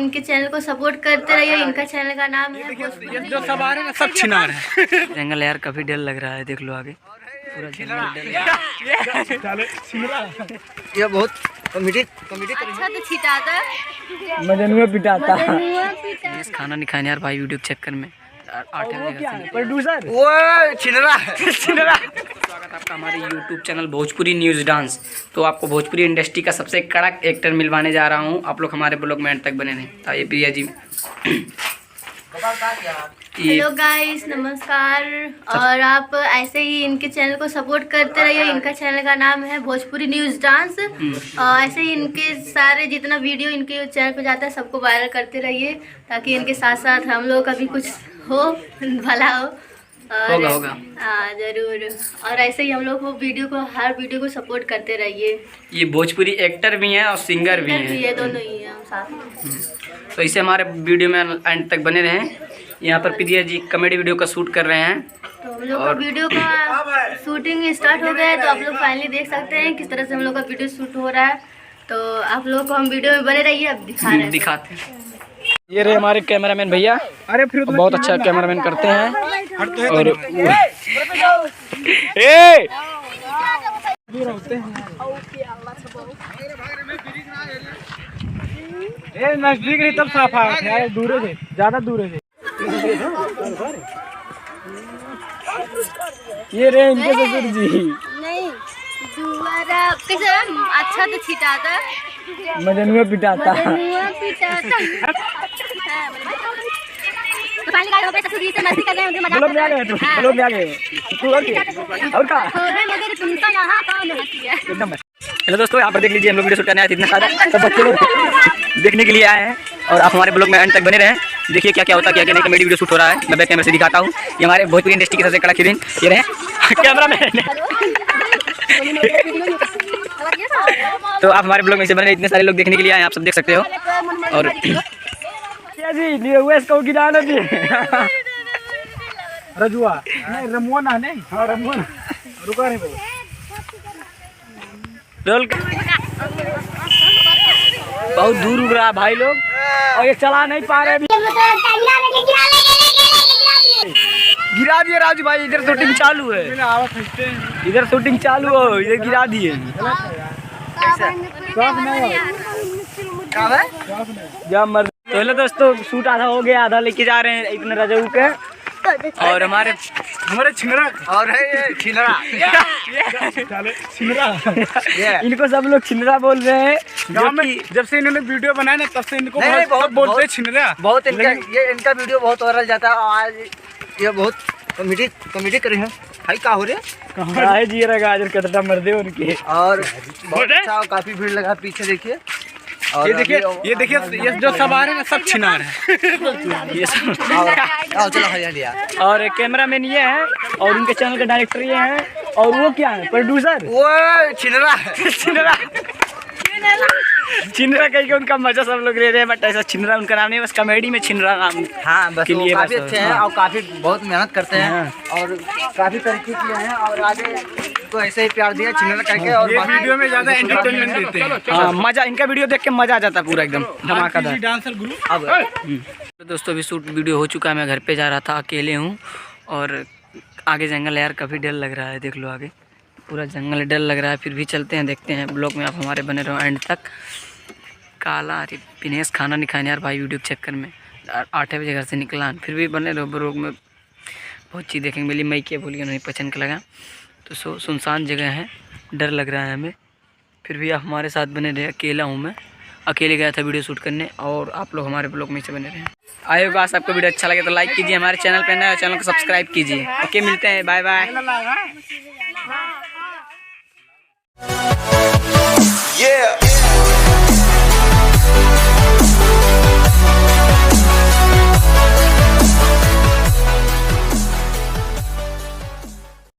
इनके चैनल को सपोर्ट करते रहिए। इनका चैनल का नाम है जो सब आ रहे हैं सब छिनार है। जंगल यार काफी डर लग रहा है, देख लो आगे पूरा जंगल ये बहुत कॉमेडी अच्छा तो छिटाता मजनुआ पिटाता खाना नहीं खाने यार भाई वीडियो के चक्कर में। प्रोड्यूसर वो छिनरा स्वागत है आपका हमारे YouTube channel Bhojpuri news dance. तो आपको भोजपुरी इंडस्ट्री का सबसे कड़क एक्टर मिलवाने जा रहा हूँ। आप लोग हमारे ब्लॉग में एंड तक बने रहें। आइए प्रिया जी। हेलो गाइस, नमस्कार। और आप ऐसे ही इनके चैनल को सपोर्ट करते रहिए। इनका चैनल का नाम है भोजपुरी न्यूज़ डांस। ऐसे ही इनके सारे जितना वीडियो इनके चैनल पे जाता है सबको वायरल करते रहिए, ताकि इनके साथ साथ हम लोग का भी कुछ हो, भला हो। होगा हाँ जरूर। और ऐसे ही हम लोग को हर वीडियो को सपोर्ट करते रहिए। ये भोजपुरी एक्टर भी हैं और सिंगर भी हैं, दोनों ही हैं हम साथ। तो इसे हमारे वीडियो में एंड तक बने रहें। यहाँ पर प्रिया जी कॉमेडी वीडियो का शूट कर रहे हैं। तो हम लोग का वीडियो का शूटिंग स्टार्ट हो गया है, तो आप लोग फाइनली देख सकते हैं किस तरह से हम लोग का वीडियो शूट हो रहा है। तो आप लोग को हम वीडियो में बने रहिए, अब दिखाते हैं। ये रहे हमारे कैमरामैन भैया। अरे फिर बहुत अच्छा कैमरामैन करते हैं। और नजदीक नहीं तब साफ है, दूर से ज्यादा दूर से। ये रहे इनके ससुर जी। नहीं अच्छा तो छिटाता मजनुआ पिटाता हेलो दोस्तों, यहाँ पर देख लीजिए हम लोग वीडियो शूट करने आए थे। इतने सारे सब बच्चे लोग देखने के लिए आए हैं और आप हमारे ब्लॉग में एंड तक बने रहें। देखिए क्या क्या होता है, क्या क्या नहीं कॉमेडी वीडियो शूट हो रहा है। मैं बैक कैमरे से दिखाता हूँ। ये हमारे भोजपुरी इंडस्ट्री के सबसे कड़क हीरोइन ये रहे कैमरामैन। तो आप हमारे ब्लॉग में से बने रहे। इतने सारे लोग देखने के लिए आए हैं, आप सब देख सकते हो। और रजुआ नहीं, रमुआ ना नहीं। हाँ रमुआ ना, रुका नहीं बोलो। रोल बहुत दूर उड़ रहा है भाई लोग, और ये चला नहीं पा रहे। गिरा दिए राजू भाई, इधर शूटिंग चालू है। इधर शूटिंग चालू हो, इधर गिरा दिए। तो हेलो दोस्तों, शूट आधा हो गया, आधा लेके जा रहे हैं इतने रजऊ के। और हमारे छिनरा और है ये छिनरा इनको सब लोग छिनरा बोल रहे हैं। गाँव में जब से इन्होंने वीडियो बनाया ना, तब से इनको बहुत बोलते हैं छिनरा। बहुत इनका वीडियो बहुत वायरल जाता है। आज ये बहुत कॉमेडी करे हैं भाई। क्या हो रहे है जी गाजर कतरा मर दे उनके। और बहुत अच्छा, काफी भीड़ लगा पीछे। देखिए ये देखिए ये जो सब आ रहे हैं सब छिनार है। ये सब चलो हरियाणा। और कैमरामैन ये है, और उनके चैनल का डायरेक्टर ये है, और वो क्या है प्रोड्यूसर। वो छिनरा छिनरा कहीं के उनका मजा सब लोग ले रहे हैं, बट ऐसा छिनरा उनका नाम नहीं, बस कॉमेडी में छिनरा नाम। हाँ बस के लिए काफी अच्छे हैं और काफी बहुत मेहनत करते हैं और काफी तरक्की किए हैं और आगे तो ऐसे ही प्यार दिया छिनरा करके। और ये वीडियो में ज्यादा एंटरटेनमेंट देते हैं। हाँ मजा, इनका वीडियो देख के मजा आ जाता है पूरा एकदम धमाकेदार। डांसर गुरु। अब तो दोस्तों अभी शूट वीडियो हो चुका है। मैं घर पे जा रहा था, अकेले हूँ। और आगे जंगल यार काफ़ी डर लग रहा है, देख लो आगे पूरा जंगल डर लग रहा है। फिर भी चलते हैं, देखते हैं। ब्लॉग में आप हमारे बने रहो एंड तक। काला अरे पिनेस खाना नहीं खाने यार भाई वीडियो के चक्कर में। 8 बजे घर से निकला, फिर भी बने रहो ब्लॉग में। बहुत चीज़ देखेंगे मिली, मैं क्या बोलिए नहीं पसंद का लगा। तो सुनसान जगह है, डर लग रहा है हमें। फिर भी आप हमारे साथ बने रहे। अकेला हूँ मैं, अकेले गया था वीडियो शूट करने। और आप लोग हमारे ब्लॉग में से बने रहे। आई होप आपको वीडियो अच्छा लगे तो लाइक कीजिए, हमारे चैनल पर नया चैनल को सब्सक्राइब कीजिए। ओके, मिलते हैं, बाय बाय।